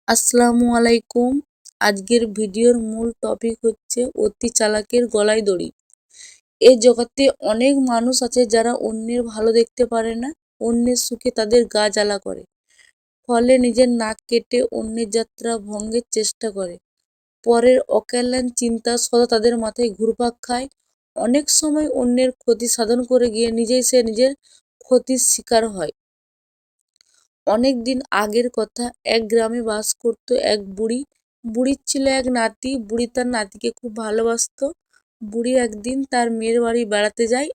আসসালামু আলাইকুম। আজকের ভিডিওর মূল টপিক হচ্ছে অতি চালাকের গলায় দড়ি। এই জগতে অনেক মানুষ আছে যারা অন্যের ভালো দেখতে পারে না, অন্যের সুখে তাদের গা জ্বালা করে, ফলে নিজের নাক কেটে অন্যের যাত্রা ভঙ্গের চেষ্টা করে। পরের অকল্যাণ চিন্তা সদা তাদের মাথায় ঘুরপাক খায়। অনেক সময় অন্যের ক্ষতি সাধন করে গিয়ে সে নিজের ক্ষতির শিকার হয়। অনেক দিন আগের কথা, এক গ্রামে বাস করত এক বুড়ি। বুড়ির ছিল এক নাতি। বুড়ি তার নাতিকে খুব ভালোবাসতো। বুড়ি একদিন তার মেয়ের বাড়ি বেড়াতে যায়।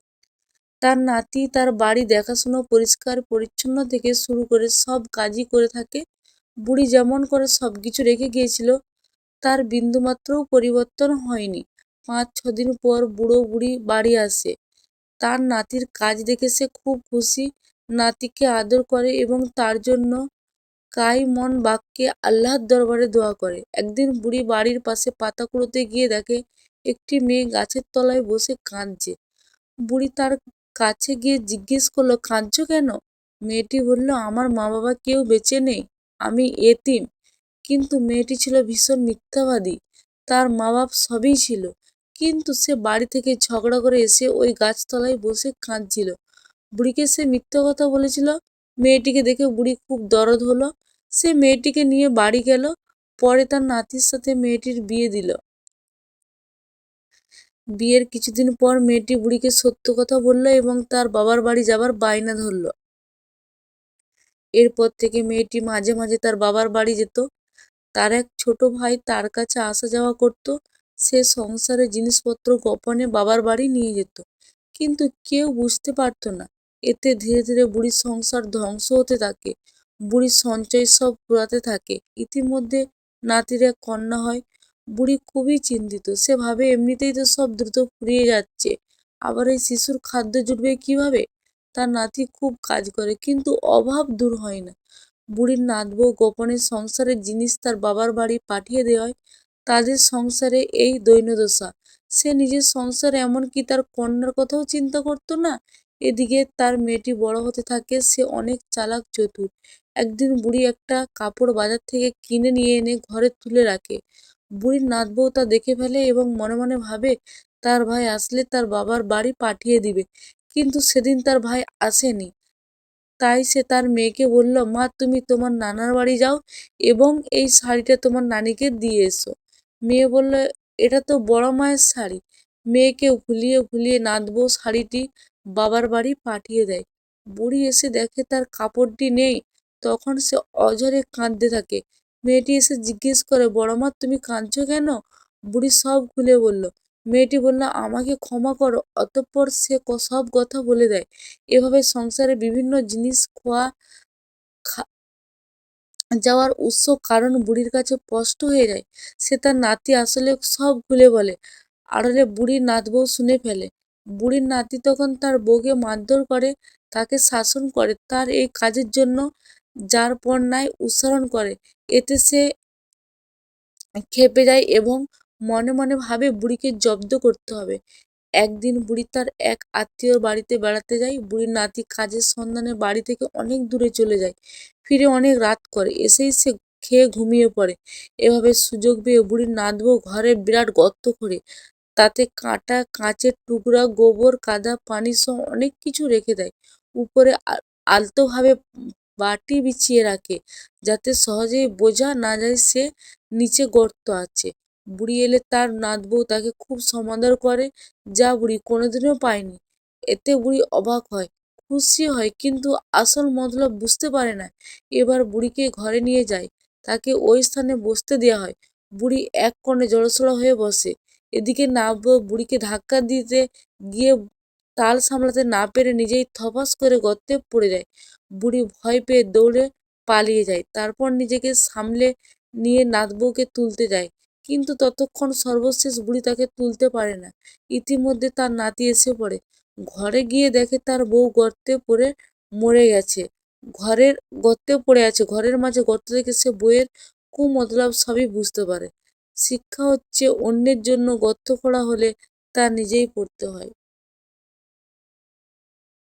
তার নাতি তার বাড়ি দেখাশুনো, পরিষ্কার পরিচ্ছন্ন থেকে শুরু করে সব কাজই করে থাকে। বুড়ি যেমন করে সবকিছু রেখে গিয়েছিল, তার বিন্দুমাত্রও পরিবর্তন হয়নি। 5-6 দিন পর বুড়ো বুড়ি বাড়ি আসে। তার নাতির কাজ দেখে সে খুব খুশি। নাতিকে আদর করে এবং তার জন্য কায় মন বাক্যে আল্লাহর দরবারে দোয়া করে। একদিন বুড়ি বাড়ির পাশে পাতা কুড়োতে গিয়ে দেখে একটি মেয়ে গাছের তলায় বসে কাঁদছে। বুড়ি তার কাছে গিয়ে জিজ্ঞেস করলো, কাঁদছো কেন? মেয়েটি বলল, আমার মা বাবা কেউ বেঁচে নেই, আমি এতিম। কিন্তু মেয়েটি ছিল ভীষণ মিথ্যাবাদী। তার মা বাপ সবই ছিল, কিন্তু সে বাড়ি থেকে ঝগড়া করে এসে ওই গাছতলায় বসে কাঁদছিল। বুড়িকে সে মিথ্যা কথা বলেছিল। মেয়েটিকে দেখে বুড়ি খুব দরদ হলো। সে মেয়েটিকে নিয়ে বাড়ি গেল। পরে তার নাতির সাথে মেয়েটির বিয়ে দিল। বিয়ের কিছুদিন পর মেয়েটি বুড়িকে সত্য কথা বলল এবং তার বাবার বাড়ি যাবার বায়না ধরল। এরপর থেকে মেয়েটি মাঝে মাঝে তার বাবার বাড়ি যেত। তার এক ছোট ভাই তার কাছে আসা যাওয়া করত। সে সংসারের জিনিসপত্র গোপনে বাবার বাড়ি নিয়ে যেত, কিন্তু কেউ বুঝতে পারত না। এতে ধীরে ধীরে বুড়ির সংসার ধ্বংস হতে থাকে। বুড়ির সঞ্চয় সব ফুরাতে থাকে। ইতিমধ্যে নাতির এক কন্যা হয়। বুড়ি খুবই চিন্তিত। সে ভাবে, এমনিতেই তো সব দ্রুত ফুরিয়ে যাচ্ছে, আবার এই শিশুর খাদ্য জুটবে কিভাবে? তার নাতি খুব কাজ করে, কিন্তু অভাব দূর হয় না। বুড়ির নাতবউ গোপনে সংসারের জিনিস তার বাবার বাড়ি পাঠিয়ে দেওয়ায় তাদের সংসারে এই দৈন্যদশা। সে নিজের সংসারে, এমনকি তার কন্যার কথাও চিন্তা করতো না। এদিকে তার মেয়েটি বড় হতে থাকে। সে অনেক চালাক চতুর। একদিন বুড়ি একটা কাপড় বাজার থেকে কিনে নিয়ে এনে ঘরে তুলে রাখে। বুড়ির নাতবউ তা দেখে ফেলে এবং মনে মনে ভাবে, তার ভাই আসলে তার বাবার বাড়ি পাঠিয়ে দিবে। কিন্তু সেদিন তার ভাই আসেনি। তাই সে তার মেয়েকে বলল, মা, তুমি তোমার নানার বাড়ি যাও এবং এই শাড়িটা তোমার নানিকে দিয়ে এসো। মেয়ে বলল, এটা তো বড় মায়ের শাড়ি। মেয়েকে ভুলিয়ে ভুলিয়ে নাতবউ শাড়িটি বাবার বাড়ি পাঠিয়ে দেয়। বুড়ি এসে দেখে তার কাপড়টি নেই। তখন সে অঝরে কাঁদতে থাকে। মেয়েটি এসে জিজ্ঞেস করে, বড় মা, তুমি কাঁদছো কেন? বুড়ি সব খুলে বলল। মেয়েটি বলল, আমাকে ক্ষমা করো। অতঃপর সে সব কথা বলে দেয়। এভাবে সংসারে বিভিন্ন জিনিস খোয়া যাওয়ার উৎস কারণ বুড়ির কাছে স্পষ্ট হয়ে যায়। সে তার নাতি আসলে সব খুলে বলে। আড়ালে বুড়ির নাতবউ শুনে ফেলে। বুড়ির নাতি তখন তার বউকে মারধর করে, তাকে শাসন করে, তার এই কাজের জন্য যার পর নাই উচ্চারণ করে। এতে সে ক্ষেপে যায় এবং মনে মনে ভাবে বুড়িকে জব্দ করতে হবে। একদিন বুড়ি তার এক আত্মীয়র বাড়িতে বেড়াতে যায়। বুড়ির নাতি কাজের সন্ধানে বাড়ি থেকে অনেক দূরে চলে যায়। ফিরে অনেক রাত করে। এসেই সে খেয়ে ঘুমিয়ে পড়ে। এভাবে সুযোগ পেয়ে বুড়ির নাতবউ ঘরে বিরাট গর্ত করে তাতে কাঁটা, কাঁচের টুকরা, গোবর, কাদা, পানি সহ অনেক কিছু রেখে দেয়। উপরে আলতোভাবে বাটি বিছিয়ে রাখে, যাতে সহজেই বোঝা না যায় সে নিচে গর্ত আছে। বুড়ি এলে তার নাতবউ তাকে খুব সমাদর করে, যা বুড়ি কোনোদিনও পায়নি। এতে বুড়ি অবাক হয়, খুশি হয়, কিন্তু আসল মতলব বুঝতে পারে না। এবার বুড়িকে ঘরে নিয়ে যায়। তাকে ওই স্থানে বসতে দেওয়া হয়। বুড়ি এক কোণে জড়সড় হয়ে বসে। এদিকে নাতবউ বুড়িকে ধাক্কা দিতে গিয়ে তাল সামলাতে না পেরে নিজেই থপাস করে গর্তে পড়ে যায়। বুড়ি ভয় পেয়ে দৌড়ে পালিয়ে যায়। তারপর নিজেকে সামলে নিয়ে নাতবউকে তুলতে যায়, কিন্তু ততক্ষণ সর্বশেষ বুড়ি তাকে তুলতে পারে না। ইতিমধ্যে তার নাতি এসে পড়ে। ঘরে গিয়ে দেখে তার বউ গর্তে পড়ে মরে গেছে। গর্তে পড়ে আছে। ঘরের মাঝে গর্ত দেখে সে বউয়ের কুমতলব সবই বুঝতে পারে। শিক্ষা হচ্ছে, অন্যের জন্য গর্ত করা হলে তা নিজেই পড়তে হয়।